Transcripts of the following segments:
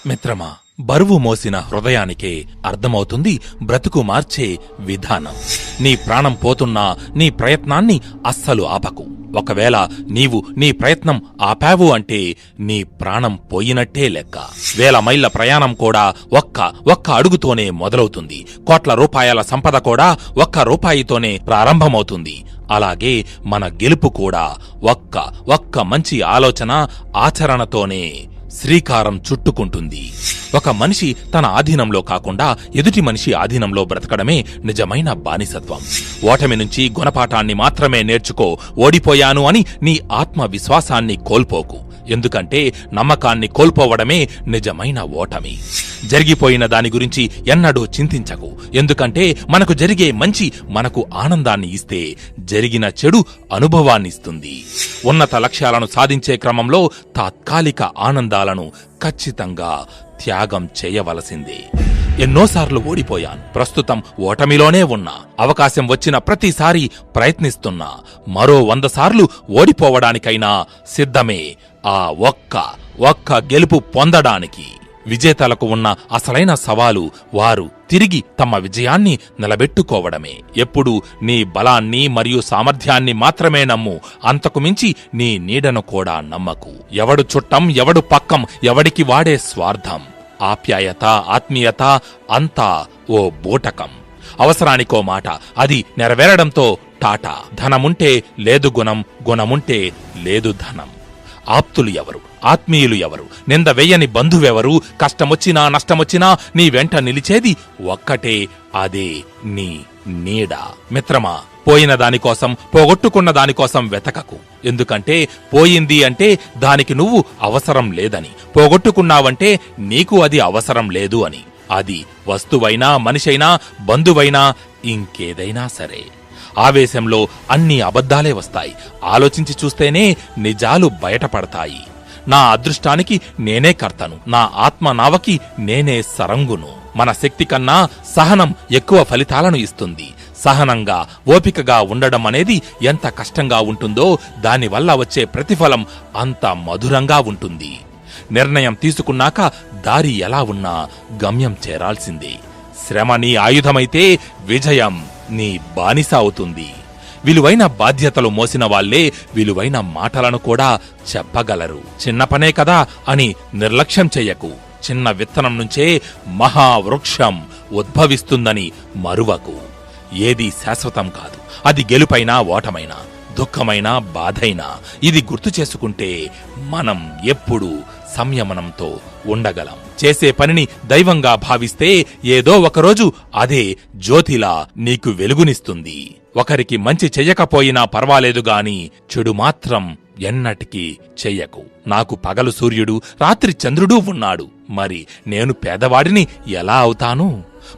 మిత్రమా, బరువు మోసిన హృదయానికే అర్థమవుతుంది బ్రతుకు మార్చే విధానం. నీ ప్రాణం పోతున్నా నీ ప్రయత్నాన్ని అస్సలు ఆపకు. ఒకవేళ నీవు నీ ప్రయత్నం ఆపావు అంటే నీ ప్రాణం పోయినట్టే లెక్క. 1000 మైళ్ల ప్రయాణం కూడా ఒక్క అడుగుతోనే మొదలవుతుంది. కోట్ల రూపాయల సంపద కూడా ₹1తోనే ప్రారంభమవుతుంది. అలాగే మన గెలుపు కూడా ఒక్క మంచి ఆలోచన, ఆచరణతోనే శ్రీకారం చుట్టుకుంటుంది. ఒక మనిషి తన ఆధీనంలో కాకుండా ఎదుటి మనిషి ఆధీనంలో బ్రతకడమే నిజమైన బానిసత్వం. ఓటమి నుంచి గుణపాఠాన్ని మాత్రమే నేర్చుకో. ఓడిపోయాను అని నీ ఆత్మవిశ్వాసాన్ని కోల్పోకు. ఎందుకంటే నమ్మకాన్ని కోల్పోవడమే నిజమైన ఓటమి. జరిగిపోయిన దాని గురించి ఎన్నడూ చింతించకు. ఎందుకంటే మనకు జరిగే మంచి మనకు ఆనందాన్ని ఇస్తే, జరిగిన చెడు అనుభవాన్నిస్తుంది. ఉన్నత లక్ష్యాలను సాధించే క్రమంలో తాత్కాలిక ఆనందాలను ఖచ్చితంగా త్యాగం చేయవలసిందే. ఎన్నోసార్లు ఓడిపోయాను. ప్రస్తుతం ఓటమిలోనే ఉన్నా. అవకాశం వచ్చిన ప్రతిసారి ప్రయత్నిస్తున్నా. మరో 100 సార్లు ఓడిపోవడానికైనా సిద్ధమే. ఆ ఒక్క గెలుపు పొందడానికి. విజేతలకు ఉన్న అసలైన సవాలు వారు తిరిగి తమ విజయాన్ని నిలబెట్టుకోవడమే. ఎప్పుడు నీ బలాన్ని మరియు సామర్థ్యాన్ని మాత్రమే నమ్ము. అంతకు మించి నీ నీడను కూడా నమ్మకు. ఎవడు చుట్టం, ఎవడు పక్కం, ఎవడికి వాడే స్వార్థం. ఆప్యాయత, ఆత్మీయత అంతా ఓ బూటకం. అవసరానికో మాట, అది నెరవేరడంతో టాటా. ధనముంటే లేదు గుణం, గుణముంటే లేదు ధనం. ఆప్తులు ఎవరు, ఆత్మీయులు ఎవరు, నింద వెయ్యని బంధువెవరు, కష్టమొచ్చినా నష్టమొచ్చినా నీ వెంట నిలిచేది ఒక్కటే, అదే నీ నీడ. మిత్రమా, పోయిన దానికోసం, పోగొట్టుకున్న దానికోసం వెతకకు. ఎందుకంటే పోయింది అంటే దానికి నువ్వు అవసరం లేదని, పోగొట్టుకున్నావంటే నీకు అది అవసరం లేదు అని. అది వస్తువైనా, మనిషైనా, బంధువైనా, ఇంకేదైనా సరే. ఆవేశంలో అన్ని అబద్ధాలే వస్తాయి. ఆలోచించి చూస్తేనే నిజాలు బయటపడతాయి. నా అదృష్టానికి నేనే కర్తను, నా ఆత్మ నావకి నేనే సరంగును. మన శక్తి కన్నా సహనం ఎక్కువ ఫలితాలను ఇస్తుంది. సహనంగా, ఓపికగా ఉండడం అనేది ఎంత కష్టంగా ఉంటుందో దానివల్ల వచ్చే ప్రతిఫలం అంత మధురంగా ఉంటుంది. నిర్ణయం తీసుకున్నాక దారి ఎలా ఉన్నా గమ్యం చేరాల్సిందే. శ్రమ నీ ఆయుధమైతే విజయం నీ బానిస అవుతుంది. విలువైన బాధ్యతలు మోసిన వాళ్లే విలువైన మాటలను కూడా చెప్పగలరు. చిన్న పనే కదా అని నిర్లక్ష్యం చెయ్యకు. చిన్న విత్తనం నుంచే మహావృక్షం ఉద్భవిస్తుందని మరువకు. ఏదీ శాశ్వతం కాదు. అది గెలుపైనా, ఓటమైనా, దుఃఖమైనా, బాధైనా. ఇది గుర్తు చేసుకుంటే మనం ఎప్పుడూ సంయమనంతో ఉండగలం. చేసే పనిని దైవంగా భావిస్తే ఏదో ఒకరోజు అదే జ్యోతిలా నీకు వెలుగునిస్తుంది. ఒకరికి మంచి చెయ్యకపోయినా పర్వాలేదు గాని చెడు మాత్రం ఎన్నటికీ చెయ్యకు. నాకు పగలు సూర్యుడు, రాత్రి చంద్రుడూ ఉన్నాడు. మరి నేను పేదవాడిని ఎలా అవుతాను?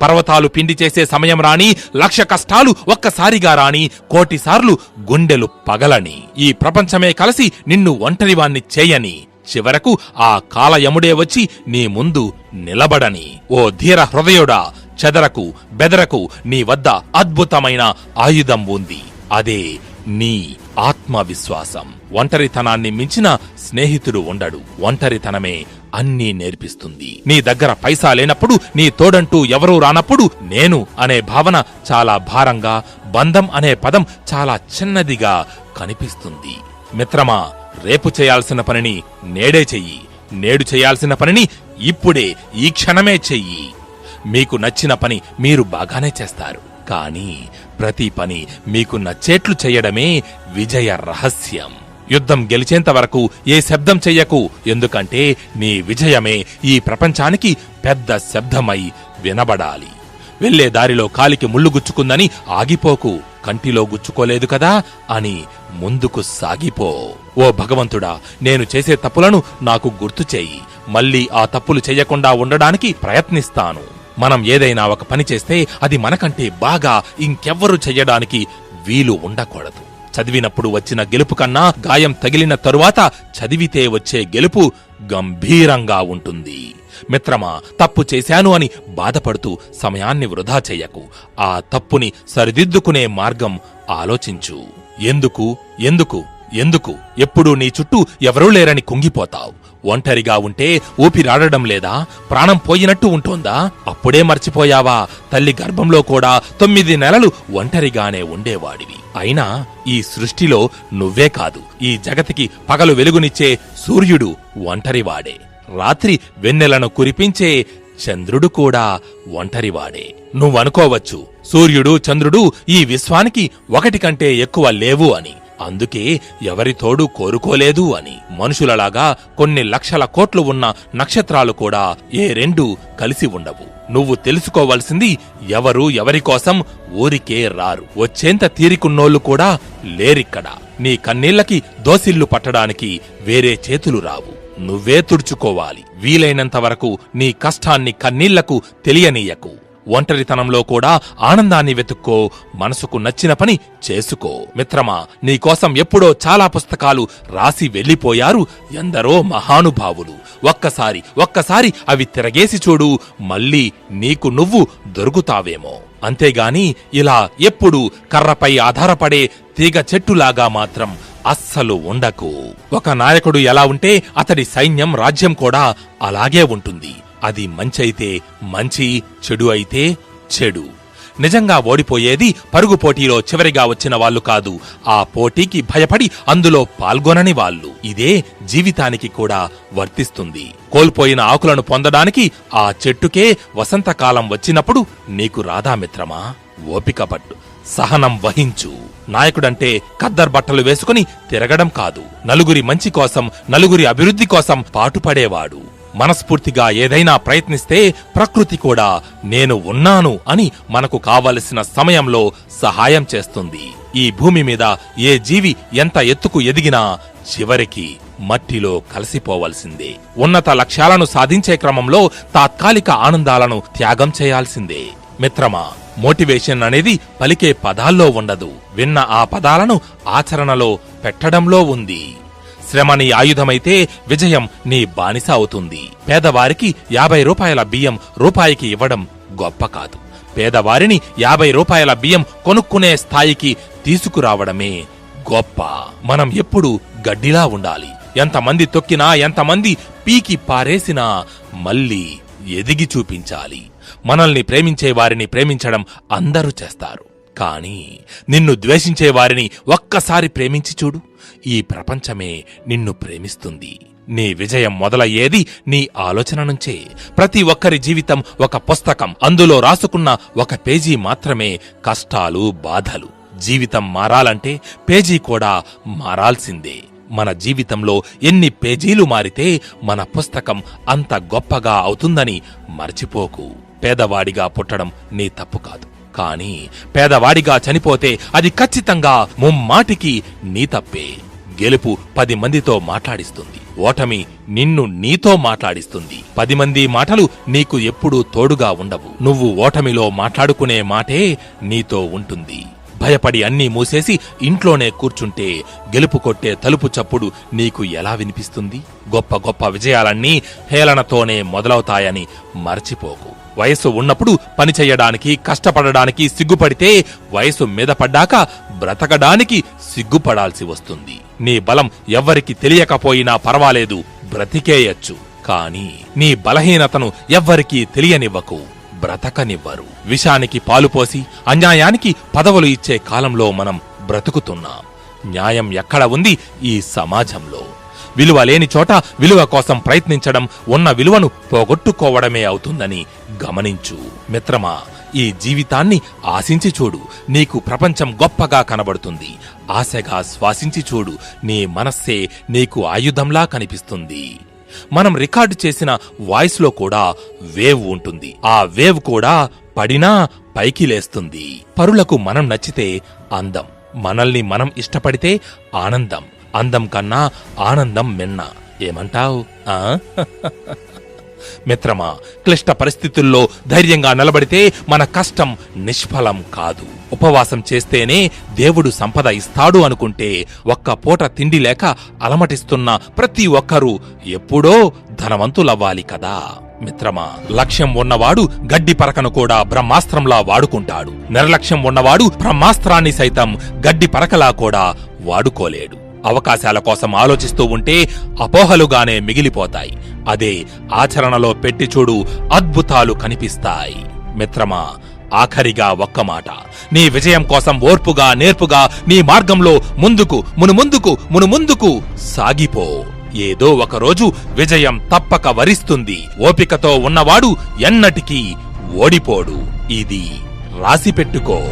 పర్వతాలు పిండి చేసే సమయం రాని, 1,00,000 కష్టాలు ఒక్కసారిగా రాని, 1,000,000 సార్లు గుండెలు పగలని, ఈ ప్రపంచమే కలిసి నిన్ను ఒంటరివాణ్ణి చేయని, చివరకు ఆ కాలయముడే వచ్చి నీ ముందు నిలబడని. ఓ ధీర హృదయుడా, చెదరకు, బెదరకు. నీ వద్ద అద్భుతమైన ఆయుధం ఉంది. అదే నీ ఆత్మవిశ్వాసం. ఒంటరితనాన్ని మించిన స్నేహితుడు ఉండడు. ఒంటరితనమే అన్నీ నేర్పిస్తుంది. నీ దగ్గర పైసా లేనప్పుడు, నీ తోడంటూ ఎవరూ రానప్పుడు నేను అనే భావన చాలా భారంగా, బంధం అనే పదం చాలా చిన్నదిగా కనిపిస్తుంది. మిత్రమా, రేపు చేయాల్సిన పనిని నేడే చెయ్యి. నేడు చేయాల్సిన పనిని ఇప్పుడే, ఈ క్షణమే చెయ్యి. మీకు నచ్చిన పని మీరు బాగానే చేస్తారు. కానీ ప్రతి పని మీకు నచ్చేట్లు చెయ్యడమే విజయ రహస్యం. యుద్ధం గెలిచేంత వరకు ఏ శబ్దం చెయ్యకు. ఎందుకంటే నీ విజయమే ఈ ప్రపంచానికి పెద్ద శబ్దమై వినబడాలి. వెళ్లే దారిలో కాలికి ముళ్ళు గుచ్చుకుందని ఆగిపోకు. కంటిలో గుచ్చుకోలేదు కదా అని ముందుకు సాగిపో. ఓ భగవంతుడా, నేను చేసే తప్పులను నాకు గుర్తు చేయి. మళ్ళీ ఆ తప్పులు చెయ్యకుండా ఉండడానికి ప్రయత్నిస్తాను. మనం ఏదైనా ఒక పని చేస్తే అది మనకంటే బాగా ఇంకెవ్వరూ చెయ్యడానికి వీలు ఉండకూడదు. చదివినప్పుడు వచ్చిన గెలుపు కన్నా గాయం తగిలిన తరువాత చదివితే వచ్చే గెలుపు గంభీరంగా ఉంటుంది. మిత్రమా, తప్పు చేశాను అని బాధపడుతూ సమయాన్ని వృధా చెయ్యకు. ఆ తప్పుని సరిదిద్దుకునే మార్గం ఆలోచించు. ఎందుకు ఎప్పుడూ నీ చుట్టూ ఎవరూ లేరని కుంగిపోతావు. ఒంటరిగా ఉంటే ఊపిరాడడం లేదా? ప్రాణం పోయినట్టు ఉంటోందా? అప్పుడే మర్చిపోయావా తల్లి గర్భంలో కూడా 9 నెలలు ఒంటరిగానే ఉండేవాడివి. అయినా ఈ సృష్టిలో నువ్వే కాదు, ఈ జగతికి పగలు వెలుగునిచ్చే సూర్యుడు ఒంటరివాడే. రాత్రి వెన్నెలను కురిపించే చంద్రుడు కూడా ఒంటరివాడే. నువ్వనుకోవచ్చు సూర్యుడు చంద్రుడు ఈ విశ్వానికి ఒకటి కంటే ఎక్కువ లేవు అని, అందుకే ఎవరి తోడు కోరుకోలేదు అని. మనుషులలాగా కొన్ని లక్షల కోట్లు ఉన్న నక్షత్రాలు కూడా ఏ రెండు కలిసి ఉండవు. నువ్వు తెలుసుకోవలసింది ఎవరు ఎవరికోసం ఊరికే రారు, వచ్చేంత తీరికున్నోళ్లు కూడా లేరిక్కడ. నీ కన్నీళ్లకి దోసిళ్లు పట్టడానికి వేరే చేతులు రావు, నువ్వే తుడుచుకోవాలి. వీలైనంత వరకు నీ కష్టాన్ని కన్నీళ్లకు తెలియనీయకు. ఒంటరితనంలో కూడా ఆనందాన్ని వెతుక్కో, మనసుకు నచ్చిన పని చేసుకో. మిత్రమా, నీకోసం ఎప్పుడో చాలా పుస్తకాలు రాసి వెళ్లిపోయారు ఎందరో మహానుభావులు. ఒక్కసారి అవి తిరగేసి చూడు, మళ్ళీ నీకు నువ్వు దొరుకుతావేమో. అంతేగాని ఇలా ఎప్పుడూ కర్రపై ఆధారపడే తీగ చెట్టులాగా మాత్రం అస్సలు ఉండకు. ఒక నాయకుడు ఎలా ఉంటే అతడి సైన్యం రాజ్యం కూడా అలాగే ఉంటుంది. అది మంచైతే మంచి, చెడు అయితే చెడు. నిజంగా ఓడిపోయేది పరుగు పోటీలో చివరిగా వచ్చిన వాళ్ళు కాదు, ఆ పోటీకి భయపడి అందులో పాల్గొనని వాళ్ళు. ఇదే జీవితానికి కూడా వర్తిస్తుంది. కోల్పోయిన ఆకులను పొందడానికి ఆ చెట్టుకే వసంతకాలం వచ్చినప్పుడు నీకు రాదా మిత్రమా? ఓపిక పట్టు, సహనం వహించు. నాయకుడంటే ఖద్దర్ బట్టలు వేసుకుని తిరగడం కాదు, నలుగురి మంచి కోసం, నలుగురి అభివృద్ధి కోసం పాటుపడేవాడు. మనస్ఫూర్తిగా ఏదైనా ప్రయత్నిస్తే ప్రకృతి కూడా నేను ఉన్నాను అని మనకు కావలసిన సమయంలో సహాయం చేస్తుంది. ఈ భూమి మీద ఏ జీవి ఎంత ఎత్తుకు ఎదిగినా చివరికి మట్టిలో కలిసిపోవలసిందే. ఉన్నత లక్ష్యాలను సాధించే క్రమంలో తాత్కాలిక ఆనందాలను త్యాగం చేయాల్సిందే. మిత్రమా, మోటివేషన్ అనేది పలికే పదాల్లో ఉండదు, విన్న ఆ పదాలను ఆచరణలో పెట్టడంలో ఉంది. శ్రమ నీ ఆయుధమైతే విజయం నీ బానిస అవుతుంది. పేదవారికి 50 రూపాయల బియ్యం రూపాయికి ఇవ్వడం గొప్ప కాదు, పేదవారిని 50 రూపాయల బియ్యం కొనుక్కునే స్థాయికి తీసుకురావడమే గొప్ప. మనం ఎప్పుడూ గడ్డిలా ఉండాలి. ఎంతమంది తొక్కినా, ఎంతమంది పీకి పారేసినా మళ్ళీ ఎదిగి చూపించాలి. మనల్ని ప్రేమించే వారిని ప్రేమించడం అందరూ చేస్తారు, కానీ నిన్ను ద్వేషించే వారిని ఒక్కసారి ప్రేమించి చూడు, ఈ ప్రపంచమే నిన్ను ప్రేమిస్తుంది. నీ విజయం మొదలయ్యేది నీ ఆలోచన నుంచే. ప్రతి ఒక్కరి జీవితం ఒక పుస్తకం, అందులో రాసుకున్న ఒక పేజీ మాత్రమే కష్టాలు, బాధలు. జీవితం మారాలంటే పేజీ కూడా మారాల్సిందే. మన జీవితంలో ఎన్ని పేజీలు మారితే మన పుస్తకం అంత గొప్పగా అవుతుందని మర్చిపోకు. పేదవాడిగా పుట్టడం నీ తప్పు కాదు, కానీ పేదవాడిగా చనిపోతే అది ఖచ్చితంగా ముమ్మాటికి నీ తప్పే. గెలుపు 10 మందితో మాట్లాడిస్తుంది, ఓటమి నిన్ను నీతో మాట్లాడిస్తుంది. 10 మంది మాటలు నీకు ఎప్పుడూ తోడుగా ఉండవు. నువ్వు ఓటమిలో మాట్లాడుకునే మాటే నీతో ఉంటుంది. భయపడి అన్నీ మూసేసి ఇంట్లోనే కూర్చుంటే గెలుపు కొట్టే తలుపు చప్పుడు నీకు ఎలా వినిపిస్తుంది? గొప్ప గొప్ప విజయాలన్నీ హేళనతోనే మొదలవుతాయని మర్చిపోకు. వయసు ఉన్నప్పుడు పనిచెయ్యడానికి, కష్టపడడానికి సిగ్గుపడితే వయసు మీద పడ్డాక బ్రతకడానికి సిగ్గుపడాల్సి వస్తుంది. నీ బలం ఎవ్వరికి తెలియకపోయినా పర్వాలేదు, బ్రతికేయచ్చు. కానీ నీ బలహీనతను ఎవ్వరికీ తెలియనివ్వకు, బ్రతకనివ్వరు. విషానికి పాలుపోసి అన్యాయానికి పదవులు ఇచ్చే కాలంలో మనం బ్రతుకుతున్నాం. న్యాయం ఎక్కడ ఉంది ఈ సమాజంలో? విలువ లేని చోట విలువ కోసం ప్రయత్నించడం ఉన్న విలువను పోగొట్టుకోవడమే అవుతుందని గమనించు. మిత్రమా, ఈ జీవితాన్ని ఆశించి చూడు, నీకు ప్రపంచం గొప్పగా కనబడుతుంది. ఆశగా శ్వాసించి చూడు, నీ మనస్సే నీకు ఆయుధంలా కనిపిస్తుంది. మనం రికార్డు చేసిన వాయిస్ లో కూడా వేవ్ ఉంటుంది. ఆ వేవ్ కూడా పడినా పైకి లేస్తుంది. పరులకు మనం నచ్చితే అందం, మనల్ని మనం ఇష్టపడితే ఆనందం. అందం కన్నా ఆనందం మిన్న. ఏమంటావ్? మిత్రమా, క్లిష్ట పరిస్థితుల్లో ధైర్యంగా నిలబడితే మన కష్టం నిష్ఫలం కాదు. ఉపవాసం చేస్తేనే దేవుడు సంపద ఇస్తాడు అనుకుంటే ఒక్క పూట తిండి లేక అలమటిస్తున్న ప్రతి ఒక్కరూ ఎప్పుడో ధనవంతులవ్వాలి కదా. మిత్రమా, లక్ష్యం ఉన్నవాడు గడ్డి పరకను కూడా బ్రహ్మాస్త్రంలా వాడుకుంటాడు. నిర్లక్ష్యం ఉన్నవాడు బ్రహ్మాస్త్రాన్ని సైతం గడ్డి పరకలా కూడా వాడుకోలేడు. అవకాశాల కోసం ఆలోచిస్తూ ఉంటే అపోహలుగానే మిగిలిపోతాయి. అదే ఆచరణలో పెట్టి చూడు, అద్భుతాలు కనిపిస్తాయి. మిత్రమా, ఆఖరిగా ఒక్క మాట. నీ విజయం కోసం ఓర్పుగా, నేర్పుగా నీ మార్గంలో ముందుకు సాగిపో. ఏదో ఒకరోజు విజయం తప్పక వరిస్తుంది. ఓపికతో ఉన్నవాడు ఎన్నటికీ ఓడిపోడు. ఇది రాసిపెట్టుకో.